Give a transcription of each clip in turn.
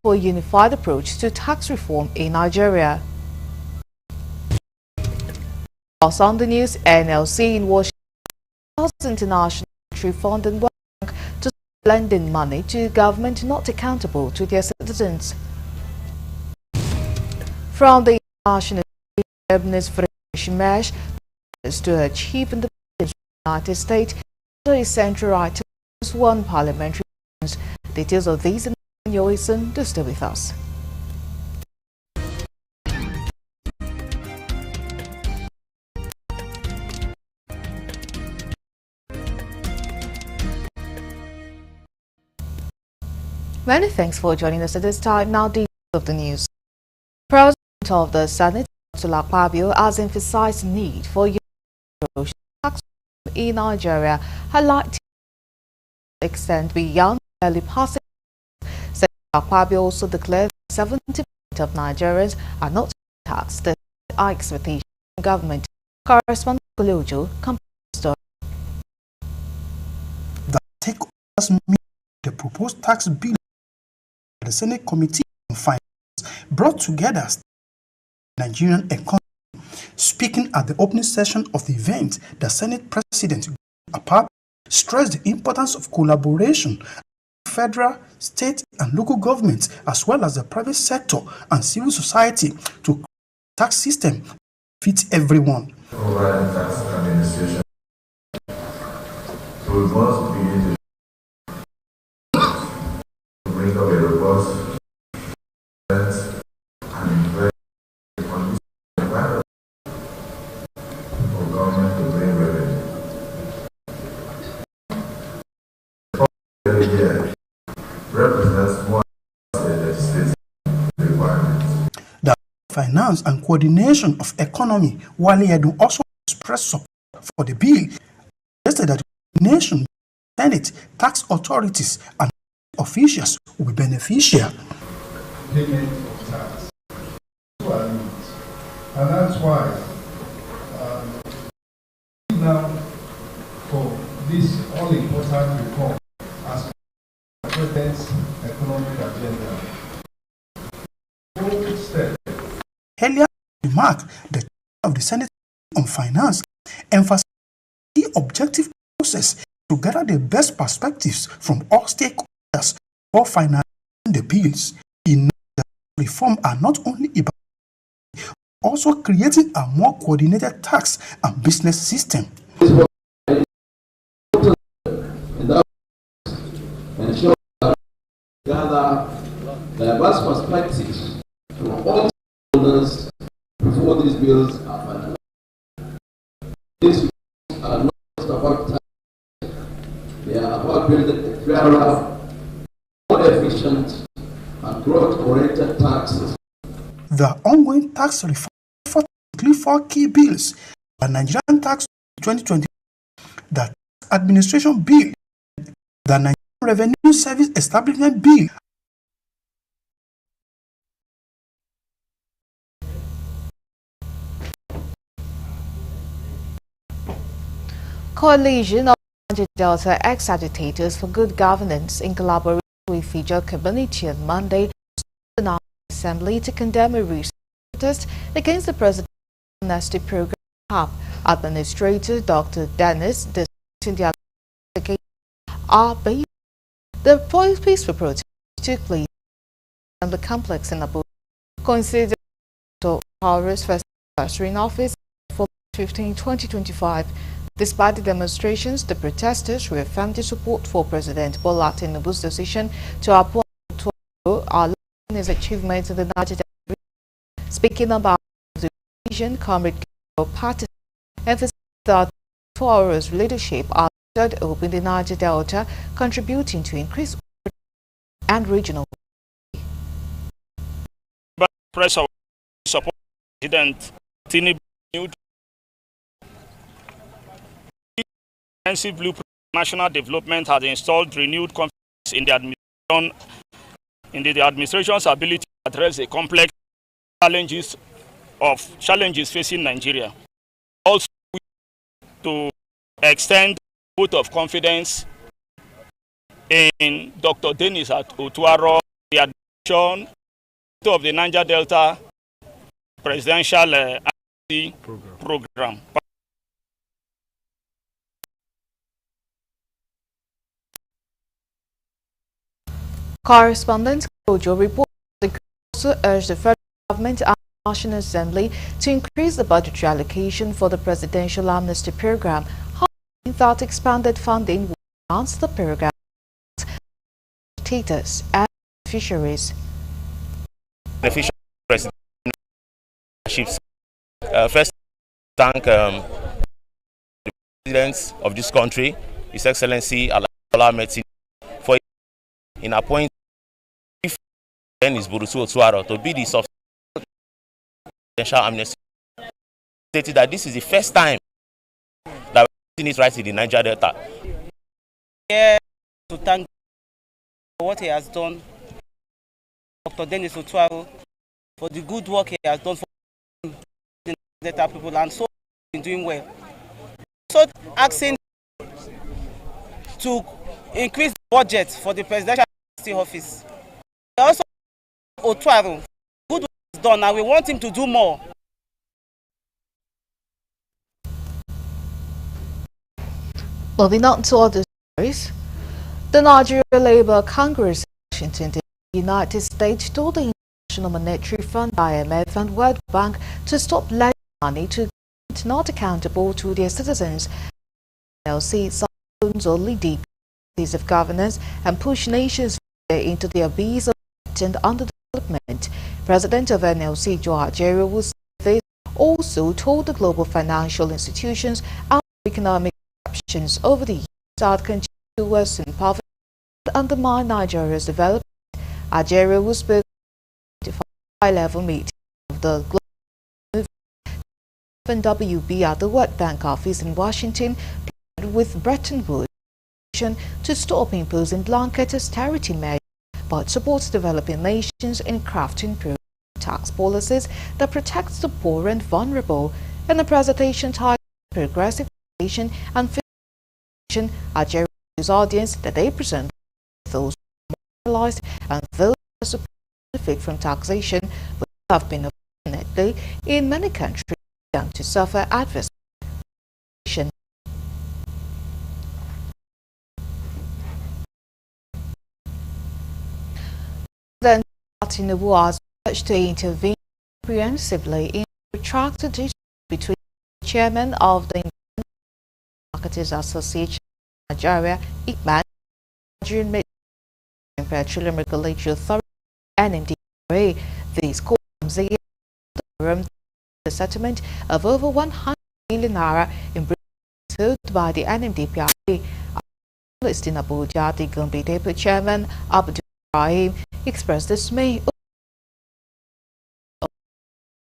for a unified approach to tax reform in Nigeria. Also on the news, NLC in Washington asks International Monetary Fund and World Bank to stop lending money to government not accountable to their citizens. From the International Lebanese Federation mesh to achieve independence in the United States, the central right to one parliamentary. Details of these and your listen. Do stay with us. Many thanks for joining us at this time. Now, details of the news. President of the Senate, Godswill Akpabio, has emphasized the need for universal tax reform in Nigeria, highlighting to extend beyond early passing. Senator Akpabio also declared that 70% of Nigerians are not taxed. The high expectation from government. Correspondent Kolojo comes to the story. The takeovers mean the proposed tax bill by the Senate Committee on Finance brought together the Nigerian economy. Speaking at the opening session of the event, the Senate President Akpabio stressed the importance of collaboration among federal, state, and local governments, as well as the private sector and civil society, to create a tax system that fits everyone. Over the tax administration, so we must begin to bring up a robust and invest in conditions environment for government to bring revenue. Every year represents more than the legislative requirements. The finance and coordination of economy, Wale Edun, also expressed support for the bill, suggested that the nation, Senate, tax authorities, and officials will be beneficial. Payment of tax to our needs, and that's why now for this all-important reform as the President's economic agenda. Bold step. Earlier remarked, the chair of the Senate on Finance emphasized the objective process to gather the best perspectives from all stakeholders for financing the bills. He noted that reform are not only about also creating a more coordinated tax and business system. Ensure that we gather diverse perspectives from all stakeholders before these bills are finalized. These bills are not just about tax, they are about building a fairer, more efficient, and growth-oriented taxes. The ongoing tax reform include 4 key bills: the Nigerian Tax 2020, the Tax Administration Bill, the Nigerian Revenue Service Establishment Bill. Coalition of Niger Delta ex-agitators for good governance, in collaboration with Fijo community on Monday, the National Assembly to condemn a recent protest against the President's amnesty program. Administrator Dr. Dennis discussing the application the peaceful protest took place in the complex in Abuja, considered Dr. Powers' first anniversary in office for 15, 2025. Despite the demonstrations, the protesters reaffirmed their support for President Bola Tinubu's decision to appoint Dr. Aro in his achievements in the Niger Delta. Speaking about the region, Comrade Party emphasized that Dr. Aro's leadership are third up in the Niger Delta, contributing to increased and regional. Press our support President Tinubu. Comprehensive blueprint national development has installed renewed confidence in the administration's ability to address the complex challenges facing Nigeria. Also, to extend a vote of confidence in Dr. Dennis Otuaro, the of the Niger Delta Presidential Program. Correspondent Kojo reports the also urged the federal government and the National Assembly to increase the budgetary allocation for the Presidential Amnesty Program, hoping that expanded funding will enhance the program dictators and fisheries. Beneficial presidentships. First, thank the president of this country, His Excellency Bola Ahmed Tinubu, for in appointing Dennis Burutu Otuaro to be the Presidential Amnesty. Stated that this is the first time that we're seeing it right in the Niger Delta. Here to thank for what he has done, Dr. Dennis Otuaro, for the good work he has done for the Delta people, and so been doing well. So asking to increase the budget for the Presidential Amnesty Office. Also, Otuaro, good work is done, and we want him to do more. Moving on to other stories, the Nigeria Labour Congress in Washington, the United States, told the International Monetary Fund, IMF, and World Bank to stop lending money to governments not accountable to their citizens. NLC loans only deep crises of governance and push nations into the abyss of and underdevelopment. President of NLC, Joe Ajaero, who said this, also told the global financial institutions and economic corruptions over the years that continue to worsen poverty and undermine Nigeria's development. Ajaero, who spoke at a high-level meeting of the global FNWB at the World Bank office in Washington, pleaded with Bretton Woods to stop imposing blanket austerity measures, but supports developing nations in crafting tax policies that protects the poor and vulnerable. In a presentation titled Progressive Taxation and Fiscalization, Ajaero told his audience that they present those marginalized and those who benefit from taxation but have been unfortunately in many countries begun to suffer adverse taxation. Then Tinubu has urged to intervene comprehensively in the protracted dispute between the chairman of the Marketers Association of Nigeria, IPMAN, Nigerian Petroleum Regulatory Authority, NMDPRA. This comes a year after the settlement of over 100 million naira in Britain by the NMDPRA. Analyst in Abuja, the Gombe Depot chairman, Abdul Ibrahim, expressed dismay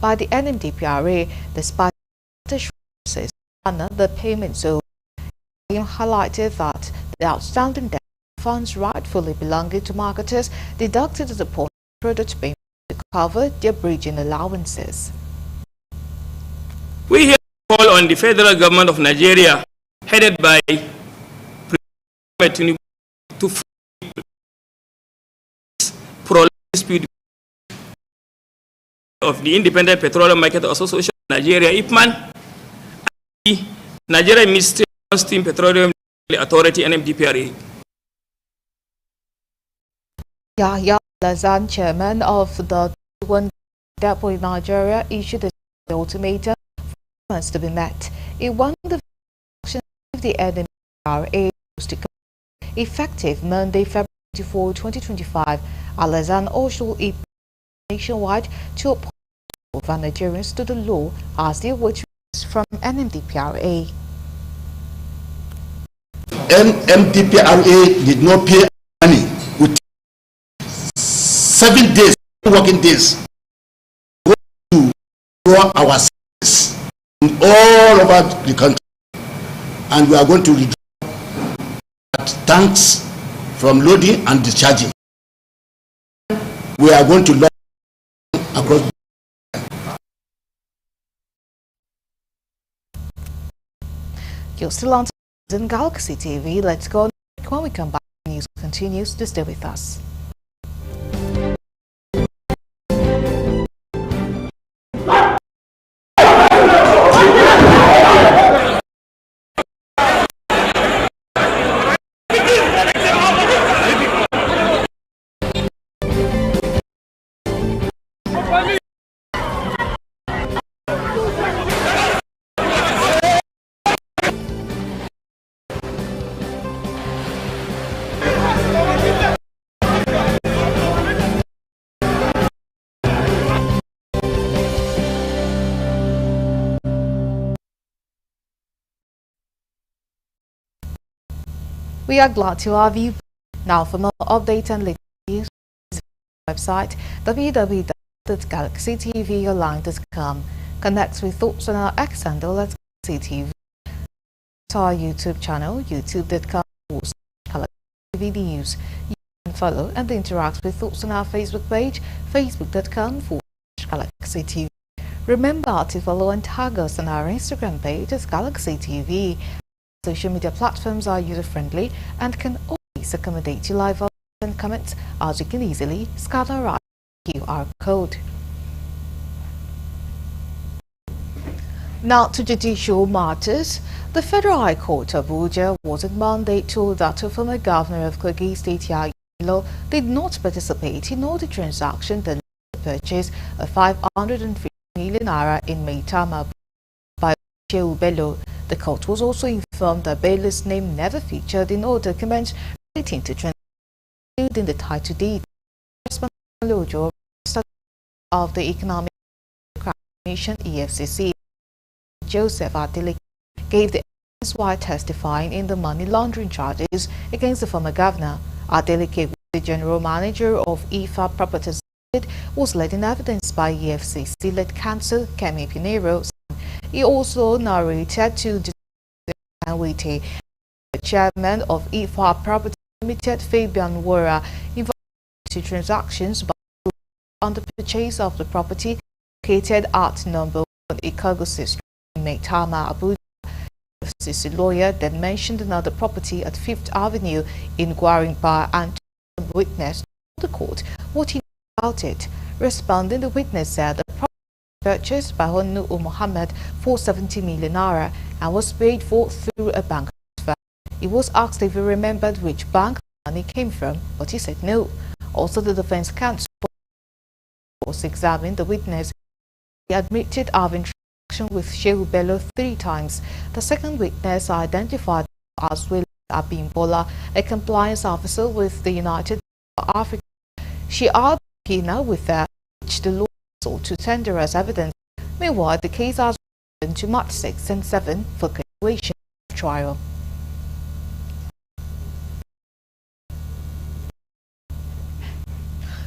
by the NMDPRA despite the resources under the payment zone. He highlighted that the outstanding debt funds rightfully belonging to marketers deducted as a portion of product payment to cover their bridging allowances. We here call on the federal government of Nigeria, headed by President Tinubu, to prolong dispute of the Independent Petroleum Market Association of Nigeria, IPMAN, and the Nigeria Ministry of Steam Petroleum Authority, NMDPRA. Yahya Lazan, chairman of the One Depot in Nigeria, issued a ultimatum for months to be met. It warned the action of the NMDPRA was to come effective Monday, February 24, 2025. Alazan also urged nationwide to uphold over Nigerians to the law as they await from NMDPRA. NMDPRA did not pay money with 7 days, working days, to grow our services in all over the country, and we are going to reduce tanks from loading and discharging. We are going to load across. You're still on in Galaxy TV. Let's go. When we come back, news continues. To stay with us. We are glad to have you. Now for more updates and latest news, visit our website www.galaxytvonline.com. Connect with thoughts on our X handle at GalaxyTV. To our YouTube channel, youtube.com/GalaxyTV News. You can follow and interact with thoughts on our Facebook page, facebook.com/GalaxyTV. Remember to follow and tag us on our Instagram page as Galaxy TV. Social media platforms are user-friendly and can always accommodate you live and comments, as you can easily scan our QR code. Now to judicial matters. The Federal High Court of Abuja was on Monday told that the former governor of Kogi State, Yayi Bello, did not participate in all the transaction that led to the purchase of 503 million naira in Maitama by Shehu Bello. The court was also informed that Bello's name never featured in all documents relating to transactions, including the title deed. Correspondent of the Economic Crime Commission (EFCC), Joseph Adeleke, gave the evidence while testifying in the money laundering charges against the former governor. Adeleke, the general manager of IFA Properties, was led in evidence by EFCC-led counsel Kemi Pinero. He also narrated to the chairman of IFA Properties Limited, Fabian Wara, involved in transactions on the purchase of the property located at number 1 Ikagosi Street in Maitama, Abuja. The FCC lawyer then mentioned another property at 5th Avenue in Gwarinpa and witnessed to the court what he knew about it. Responding, the witness said the property was purchased by Honu Muhammad for 70 million naira and was paid for through a bank transfer. He was asked if he remembered which bank the money came from, but he said no. Also, the defense counsel was examined the witness. He admitted having transaction with Shehu Bello 3 times. The second witness, identified as Will Abimbola, a compliance officer with the United Africa. She argued Kina with her, which the law sought to tender as evidence. Meanwhile, the case has been to March 6 and 7 for continuation of trial.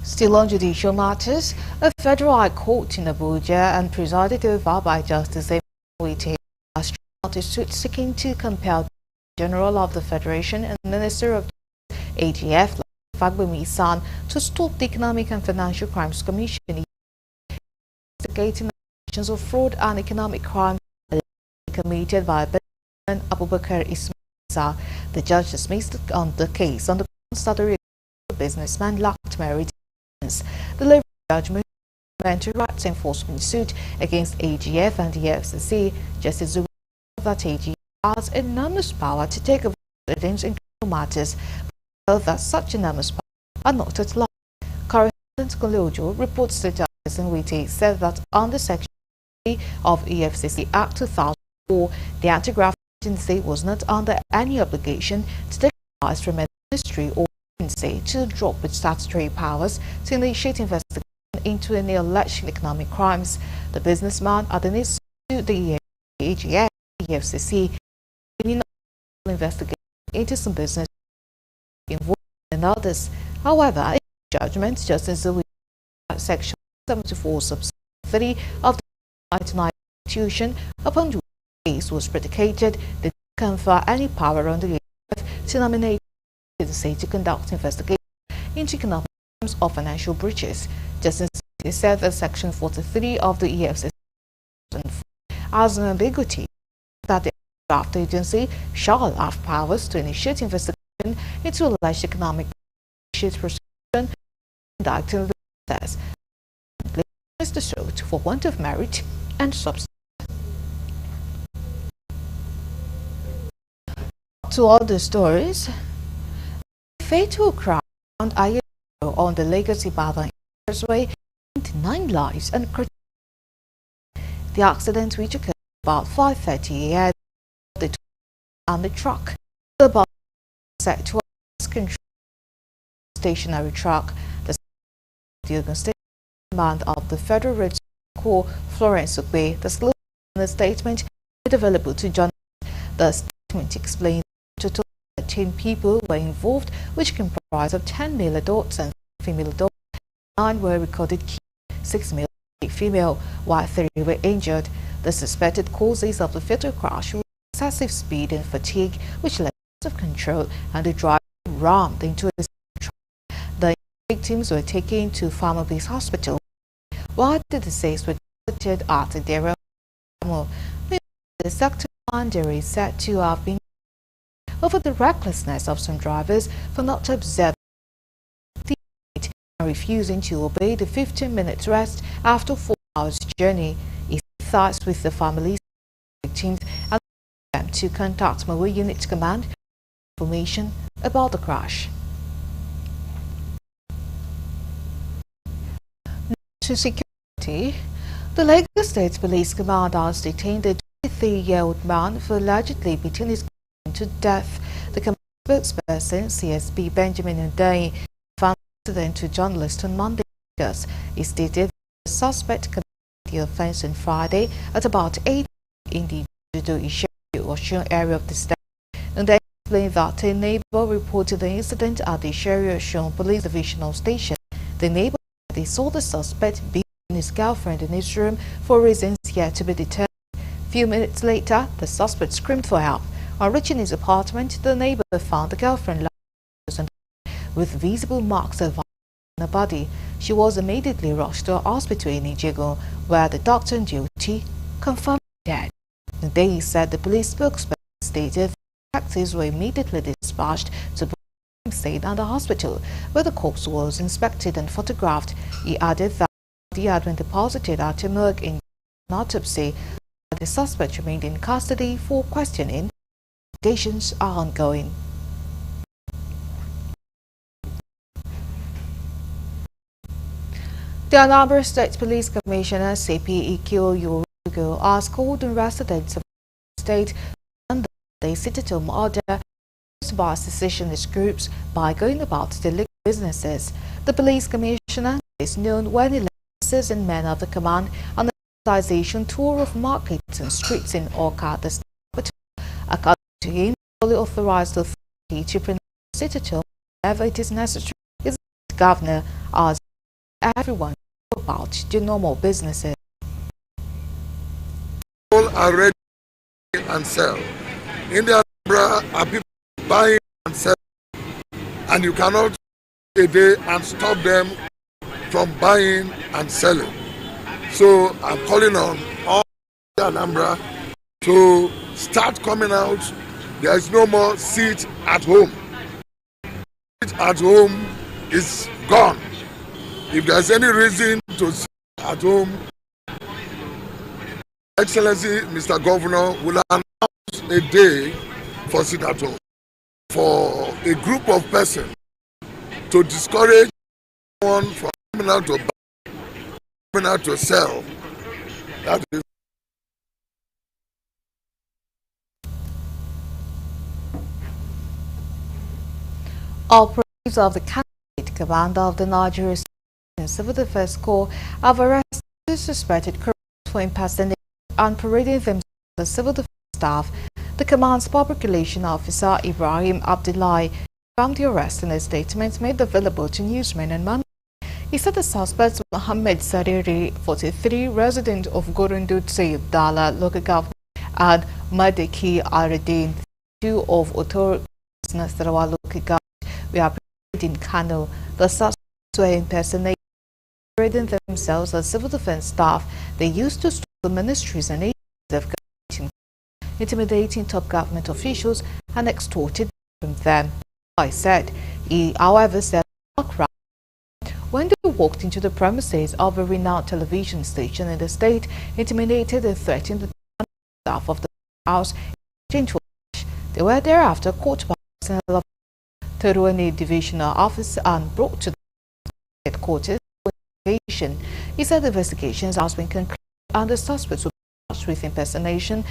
Still on judicial matters, a Federal High Court in Abuja and presided over by Justice Emeka has tried a suit seeking to compel the General of the Federation and Minister of AGF, Fagbemi San, to stop the Economic and Financial Crimes Commission investigating allegations of fraud and economic crime committed by President Abubakar Ismail. The judge dismissed on the case on the grounds that the businessman lacked merit. The judgment rights enforcement suit against AGF and the FCC. Justice Zuri that AGF has enormous power to take over evidence in criminal matters, but that such enormous power are not at law. Correspondent Kolojo reports that Justice Nwite said that under Section 3 of EFCC Act 2004, the anti-graft agency was not under any obligation to take advice from a ministry or agency to drop its statutory powers to initiate investigation into any alleged economic crimes. The businessman admitted to the AGF, EFCC, in investigation into some business involved in others. However, in judgment, Justice Zuri, Section 74, sub 3 of the 1999 Constitution, upon which the case was predicated, did not confer any power on the AGF to nominate the state to conduct investigation into economic crimes or financial breaches. Justice said that Section 43 of the EFCC has an ambiguity that the draft agency shall have powers to initiate investigation into alleged economic prosecution, conducting the process, is the suit for want of merit and substance. To other stories, fatal crash on on the Lagos-Ibadan Expressway claimed 9 lives and the accident, which occurred about 5:30 a.m. and the truck about set to control stationary truck. The Ogun State Command of the Federal Road Corps, Florence Ogbe, disclosed in a statement made available to journalists. The statement explains total 13 people were involved, which comprised of 10 male adults and female adults. 9 were recorded killed, 6 male and 8 female, while 3 were injured. The suspected causes of the fatal crash were excessive speed and fatigue, which led to loss of control, and the driver rammed into a truck. The victims were taken to Farmer Base Hospital, while the deceased were treated at the Dera. The sector commander is said to have been over the recklessness of some drivers for not observing and refusing to obey the 15-minute rest after 4 hours journey. He sympathized with the families of victims and them to contact Maui Unit Command for information about the crash. To security, the Lagos State Police Command has detained a 23-year-old man for allegedly beating his girlfriend to death. The command spokesperson, CSP Benjamin Undayi, found the incident to journalists on Monday. He stated the suspect committed the offense on Friday at about 8 in the Osun area of the state. And they explained that a neighbor reported the incident at the Isheri Osun Police Divisional Station. The neighbor said they saw the suspect beating his girlfriend in his room for reasons yet to be determined. Few minutes later, the suspect screamed for help. On reaching his apartment, the neighbor found the girlfriend lying with visible marks of violence on her body. She was immediately rushed to a hospital in Ijegun, where the doctor on duty confirmed dead. They said the police spokesperson stated the detectives were immediately dispatched to the state and the hospital, where the corpse was inspected and photographed. He added that he had been deposited at a morgue in an autopsy. The suspect remained in custody for questioning. Investigations are ongoing. The Anambra State Police Commissioner CP Ikio Yorugo has called on residents of the state and the sit-at-home order by secessionist groups by going about the legal businesses. The police commissioner is known when he leads in men of the command on the sensitization tour of markets and streets in Awka, the state capital. According to him, fully authorized authority to pronounce sit-at-home whenever it is necessary. His governor has everyone about the normal businesses. People are ready and sell. In the Anambra are people buying and selling, and you cannot a day and stop them from buying and selling. So I'm calling on all the Anambra to start coming out. There is no more sit at home. Sit at home is gone. If there's any reason to sit at home, Excellency Mr. Governor will announce a day for sit at home for a group of persons to discourage someone from coming out to buy, coming out to sell. That is. Operatives of the candidate commander of the Nigeria Civil Defense Corps have arrested suspected criminals for impersonating and parading themselves as civil defense staff. The command's public relations officer Ibrahim Abdullahi confirmed the arrest in a statement made available to newsmen on Monday. He said the suspects were Mohammed Sariri, 43, resident of Gorundutse, Dala local government, and Madeki Aradin, 2 of Otoro Nasarawa local government. We are in Kano. The suspects were impersonating themselves as civil defense staff. They used to steal the ministries and agencies of government, intimidating top government officials and extorted from them. I said he, however, said when they walked into the premises of a renowned television station in the state, intimidated and threatened the staff of the house. They were thereafter caught by Teruani Divisional Office and brought to the headquarters for investigation. He said the investigations has been concluded and the suspects were charged with impersonation,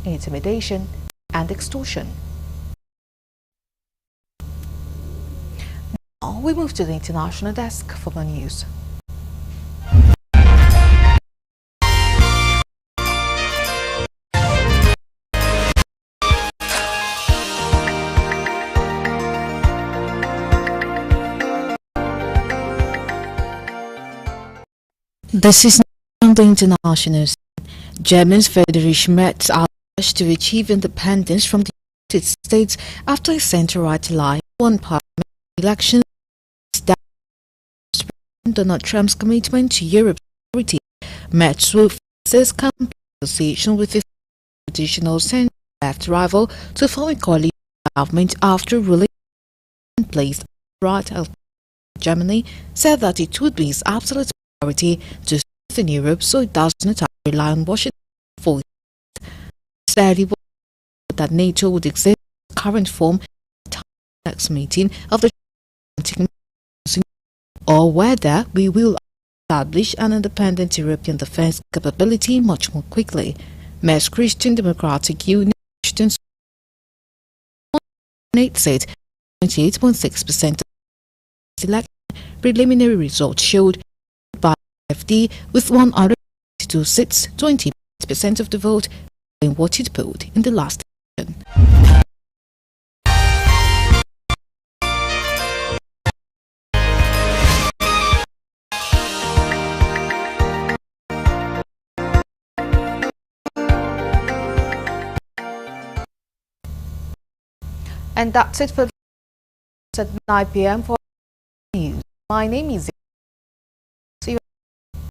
intimidation, and extortion. Now we move to the international desk for the news. This is on the international scene. Germany's Federation Metz are urged to achieve independence from the United States after a center-right ally won parliament elections. Donald Trump's commitment to Europe's security. Metz will face campaign association with its traditional center-left rival to form a coalition government after ruling placed right of Germany said that it would be its absolute priority to strengthen Europe so it does not rely on Washington for it. Said it was that NATO would exist in its current form at the next meeting of the or whether we will establish an independent European defense capability much more quickly. Metz Christian Democratic Union said 28.6% of the election preliminary results showed by FD with 152 seats, 20% of the vote in what it polled in the last election. And that's it for at 9 p.m. for news. My name is